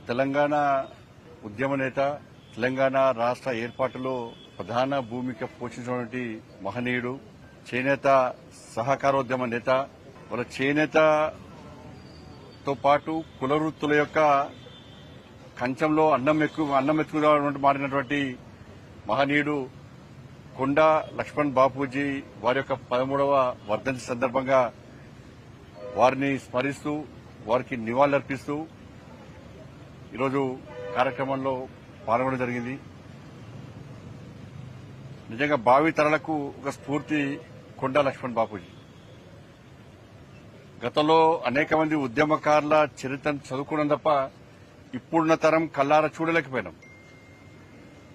తెలంగాణ ఉద్యమ నేత, తెలంగాణ రాష్ట్ర ఏర్పాటులో ప్రధాన భూమిక పోషించినటువంటి మహనీయుడు, చేనేత సహకారోద్యమ నేత. వాళ్ళ చేనేతతో పాటు కుల వృత్తుల యొక్క కంచంలో అన్నం ఎక్కువగా మారినటువంటి మహనీయుడు కొండా లక్ష్మణ్ బాపూజీ వారి యొక్క 13వ వర్ధంతి సందర్భంగా వారిని స్మరిస్తూ వారికి నివాళులర్పిస్తూ ఈరోజు కార్యక్రమంలో పాల్గొనడం జరిగింది. నిజంగా భావి తరాలకు ఒక స్ఫూర్తి కొండా లక్ష్మణ్ బాపూజీ. గతంలో అనేక మంది ఉద్యమకారుల చరిత్రను చదువుకోవడం తప్ప ఇప్పుడున్న తరం కల్లారా చూడలేకపోయినాం.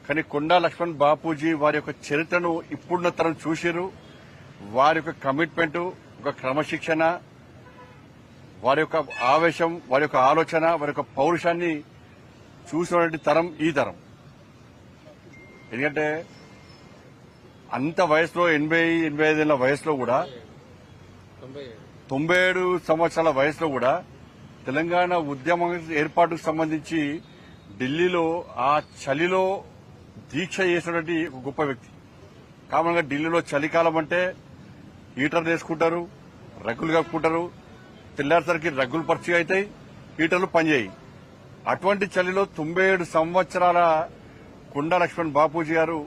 కానీ కొండా లక్ష్మణ్ బాపూజీ వారి యొక్క చరిత్రను ఇప్పుడున్న తరం చూసిరు. వారి యొక్క కమిట్మెంట్, ఒక క్రమశిక్షణ, వారి యొక్క ఆవేశం, వారి యొక్క ఆలోచన, వారి యొక్క పౌరుషాన్ని చూసినటువంటి తరం ఈ తరం. ఎందుకంటే అంత వయసులో 80-85 ఏళ్ల వయసులో కూడా 97 సంవత్సరాల వయసులో కూడా తెలంగాణ ఉద్యమం ఏర్పాటుకు సంబంధించి ఢిల్లీలో ఆ చలిలో దీక్ష చేసినటువంటి ఒక గొప్ప వ్యక్తి. కామన్ గా ఢిల్లీలో చలికాలం అంటే హీటర్లు వేసుకుంటారు, రగ్గులు కప్పుకుంటారు, తెల్లారిసరికి రగ్గులు పరిచయం అవుతాయి, హీటర్లు పనిచేయి. అటువంటి చలిలో 97 సంవత్సరాల కొండా లక్ష్మణ్ బాపూజీ గారు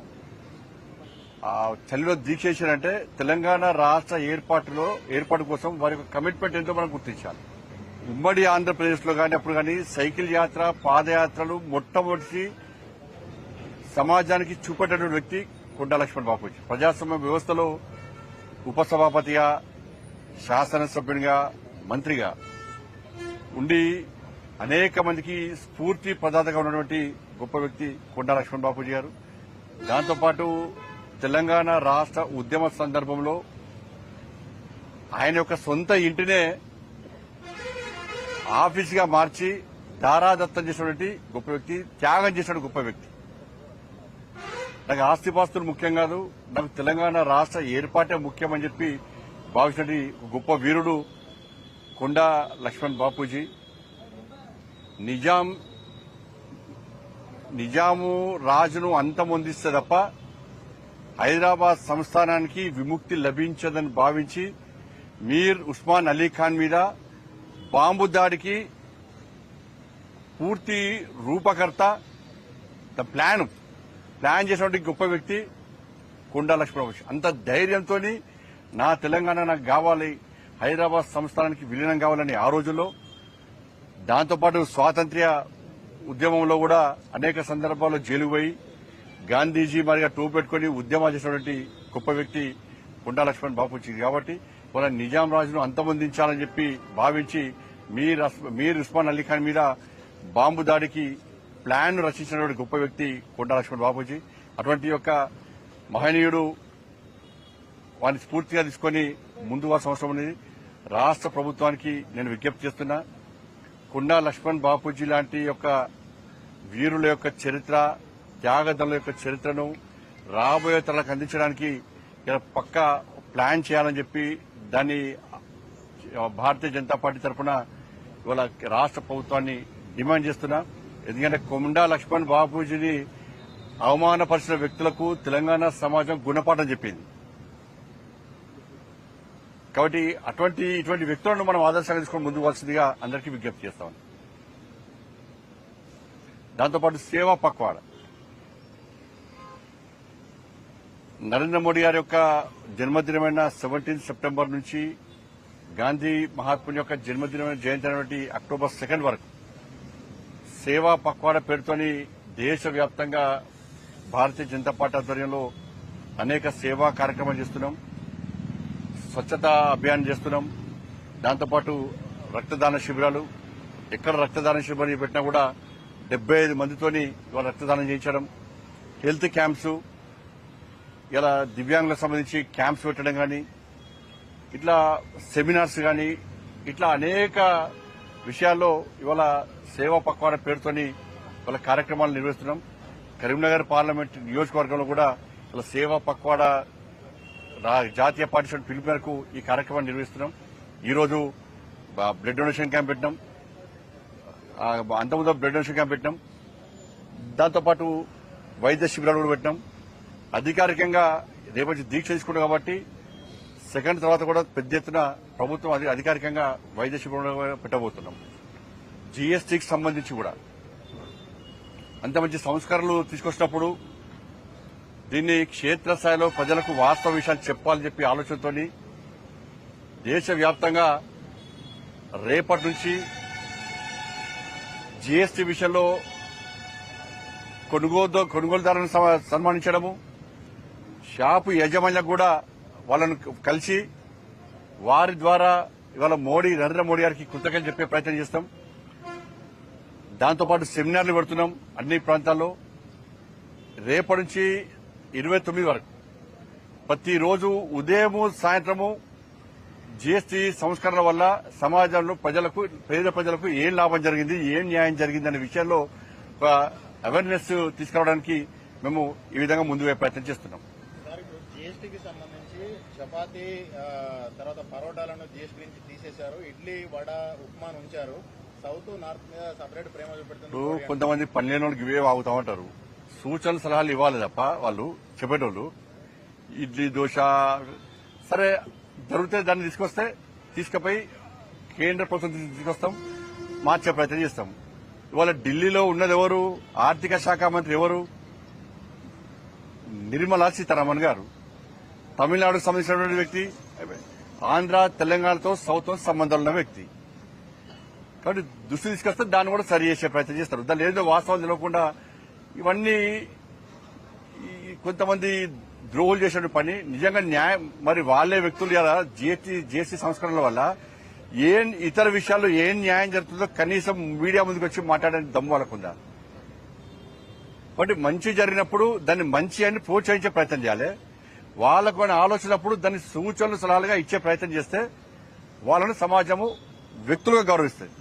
ఆ చలిలో దీక్ష చేశారంటే తెలంగాణ రాష్ట్ర ఏర్పాటు కోసం వారి యొక్క కమిట్మెంట్ ఎంతో మనం గుర్తించాలి. ఉమ్మడి ఆంధ్రప్రదేశ్ లో కానీ అప్పుడు కానీ సైకిల్ యాత్ర, పాదయాత్రలు మొట్టమొదటి సమాజానికి చూపేటటువంటి వ్యక్తి కొండా లక్ష్మణ్ బాపూజీ. ప్రజాస్వామ్య వ్యవస్థలో ఉపసభాపతిగా, శాసనసభ్యునిగా, మంత్రిగా ఉండి అనేక మందికి స్ఫూర్తి ప్రదాతగా ఉన్నటువంటి గొప్ప వ్యక్తి కొండా లక్ష్మణ్ బాపూజీ గారు. దాంతోపాటు తెలంగాణ రాష్ట్ర ఉద్యమ సందర్భంలో ఆయన యొక్క సొంత ఇంటినే ఆఫీసుగా మార్చి దారాదత్తం చేసినటువంటి గొప్ప వ్యక్తి, త్యాగం చేసిన గొప్ప వ్యక్తి. నాకు ఆస్తిపాస్తులు ముఖ్యం కాదు, నాకు తెలంగాణ రాష్ట్ర ఏర్పాటే ముఖ్యమని చెప్పి భావించినటువంటి గొప్ప వీరుడు కొండా లక్ష్మణ్ బాపూజీ. నిజాము రాజును అంతమొందిస్తే తప్ప హైదరాబాద్ సంస్థానానికి విముక్తి లభించదని భావించి మీర్ ఉస్మాన్ అలీ ఖాన్ మీద బాంబు దాడికి పూర్తి రూపకర్త, ప్లాన్ చేసినటువంటి గొప్ప వ్యక్తి కొండా లక్ష్మణ్ బాపూజీ. అంత ధైర్యంతో నా తెలంగాణ నాకు కావాలి, హైదరాబాద్ సంస్థానానికి విలీనం కావాలని ఆ రోజుల్లో, దాంతోపాటు స్వాతంత్ర్య ఉద్యమంలో కూడా అనేక సందర్భాల్లో జైలుకు పోయి గాంధీజీ మరిగా టోపీ పెట్టుకుని ఉద్యమాలు చేసినటువంటి గొప్ప వ్యక్తి కొండా లక్ష్మణ్ బాపూజీ. కాబట్టి వాళ్ళ నిజాం రాజును అంతమొందించాలని చెప్పి భావించి మీర్ ఉస్మాన్ అలీ ఖాన్ మీద బాంబు దాడికి ప్లాన్ రచించినటువంటి గొప్ప వ్యక్తి కొండా లక్ష్మణ్ బాపూజీ. అటువంటి యొక్క మహనీయుడు వారిని స్ఫూర్తిగా తీసుకుని ముందు అవసరం అనేది రాష్ట్ర ప్రభుత్వానికి నేను విజ్ఞప్తి చేస్తున్నా. కొండా లక్ష్మణ్ బాపూజీ లాంటి యొక్క వీరుల యొక్క చరిత్ర, త్యాగదళుల యొక్క చరిత్రను రాబోయే తరాలకు అందించడానికి పక్కా ప్లాన్ చేయాలని చెప్పి దాన్ని భారతీయ జనతా పార్టీ తరఫున ఇవాళ రాష్ట్ర ప్రభుత్వాన్ని డిమాండ్ చేస్తున్నా. ఎందుకంటే కొండా లక్ష్మణ్ బాపూజీని అవమానపరిచిన వ్యక్తులకు తెలంగాణ సమాజం గుణపాఠం చెప్పింది. కాబట్టి ఇటువంటి వ్యక్తులను మనం ఆదర్శంగా తీసుకొని ముందుకు వలసిందిగా అందరికీ విజ్ఞప్తి చేస్తామని. దాంతోపాటు సేవా పక్వాడ నరేంద్ర మోడీ గారి యొక్క జన్మదినమైన 17 సెప్టెంబర్ నుంచి గాంధీ మహాత్ముని యొక్క జన్మదినమైన జయంతి అయినటువంటి అక్టోబర్ 2 వరకు సేవా పక్వాడ పేరుతోని దేశవ్యాప్తంగా భారతీయ జనతా పార్టీ ఆధ్వర్యంలో అనేక సేవా కార్యక్రమాలు చేస్తున్నాం. స్వచ్ఛతా అభియాన్ చేస్తున్నాం. దాంతోపాటు రక్తదాన శిబిరాలు, ఎక్కడ రక్తదాన శిబిరం పెట్టినా కూడా 75 మందితోని ఇవాళ రక్తదానం చేయించడం, హెల్త్ క్యాంప్స్, ఇలా దివ్యాంగులకు సంబంధించి క్యాంప్స్ పెట్టడం కానీ, ఇట్లా సెమినార్స్ కానీ, ఇట్లా అనేక విషయాల్లో ఇవాళ సేవా పక్వాడ పేరుతోని ఇవాళ కార్యక్రమాలు నిర్వహిస్తున్నాం. కరీంనగర్ పార్లమెంట్ నియోజకవర్గంలో కూడా ఇలా సేవా పక్వాడ జాతీయ పార్టీ పిలుపు మేరకు ఈ కార్యక్రమాన్ని నిర్వహిస్తున్నాం. ఈ రోజు బ్లడ్ డొనేషన్ క్యాంప్ పెట్టినాం. అంతకుముందు బ్లడ్ డొనేషన్ క్యాంప్ పెట్టినాం. దాంతోపాటు వైద్య శిబిరాలు కూడా పెట్టినాం. అధికారికంగా రేపటి దీక్ష తీసుకున్నాం కాబట్టి సెకండ్ తర్వాత కూడా పెద్ద ఎత్తున ప్రభుత్వం అధికారికంగా వైద్య శిబిరాలు పెట్టబోతున్నాం. జీఎస్టీకి సంబంధించి కూడా అంత మంచి సంస్కరణలు తీసుకొచ్చినప్పుడు దీన్ని క్షేత్రస్థాయిలో ప్రజలకు వాస్తవ విషయాలు చెప్పాలని చెప్పి ఆలోచనతో దేశవ్యాప్తంగా రేపటి నుంచి జీఎస్టీ విషయంలో కొనుగోలుదారులను సన్మానించడము, షాపు యజమానులకు కూడా వాళ్ళను కలిసి వారి ద్వారా ఇవాళ నరేంద్ర మోడీ గారికి కృతజ్ఞతలు చెప్పే ప్రయత్నం చేస్తాం. దాంతోపాటు సెమినార్లు పెడుతున్నాం అన్ని ప్రాంతాల్లో. రేపటి నుంచి 29 వరకు ప్రతిరోజు ఉదయము సాయంత్రము జీఎస్టీ సంస్కరణ వల్ల సమాజంలో పేద ప్రజలకు ఏం లాభం జరిగింది, ఏం న్యాయం జరిగింది అనే విషయంలో ఒక అవేర్నెస్ తీసుకురావడానికి మేము ఈ విధంగా ముందు ప్రయత్నం చేస్తున్నాం. జీఎస్టీకి సంబంధించి చపాతీ తర్వాత పరోటాలను జీఎస్టీ నుంచి తీసేశారు. ఇడ్లీ, వడ, ఉప్మా ఉంచారు. సౌత్ నార్త్ మీద సపరేట్ ప్రేమ చూపెడుతున్నారు. కొంతమంది పనిలేని వాళ్ళకి ఇవే ఆగుతా ఉంటారు. సూచనలు సలహాలు ఇవ్వాలి తప్ప వాళ్ళు చెప్పేటోళ్ళు ఇడ్లీ, దోశ సరే జరిగితే దాన్ని తీసుకుపోయి కేంద్ర ప్రభుత్వం తీసుకొస్తాం, మార్చే ప్రయత్నం చేస్తాం. ఇవాళ ఢిల్లీలో ఉన్నది ఎవరు? ఆర్థిక శాఖ మంత్రి ఎవరు? నిర్మలా సీతారామన్ గారు. తమిళనాడుకు సంబంధించినటువంటి వ్యక్తి, ఆంధ్ర తెలంగాణతో సౌత్ సంబంధాలు ఉన్న వ్యక్తి. కాబట్టి దృష్టి తీసుకొస్తే దాన్ని కూడా సరి చేసే ప్రయత్నం చేస్తారు. దాన్ని ఏదో వాస్తవాలు తెలియకుండా ఇవన్నీ కొంతమంది ద్రోహులు చేసిన పని. నిజంగా న్యాయం మరి వాళ్లే వ్యక్తులు కదా జీఎస్టీ సంస్కరణల వల్ల ఇతర విషయాల్లో ఏం న్యాయం జరుగుతుందో కనీసం మీడియా ముందుకు వచ్చి మాట్లాడడానికి దమ్ము వాళ్ళకుందా? కాబట్టి మంచి జరిగినప్పుడు దాన్ని మంచి అని ప్రోత్సహించే ప్రయత్నం చేయాలి. వాళ్ళకు ఆలోచనప్పుడు దాన్ని సూచనలు సలహాలుగా ఇచ్చే ప్రయత్నం చేస్తే వాళ్ళను సమాజము వ్యక్తులుగా గౌరవిస్తుంది.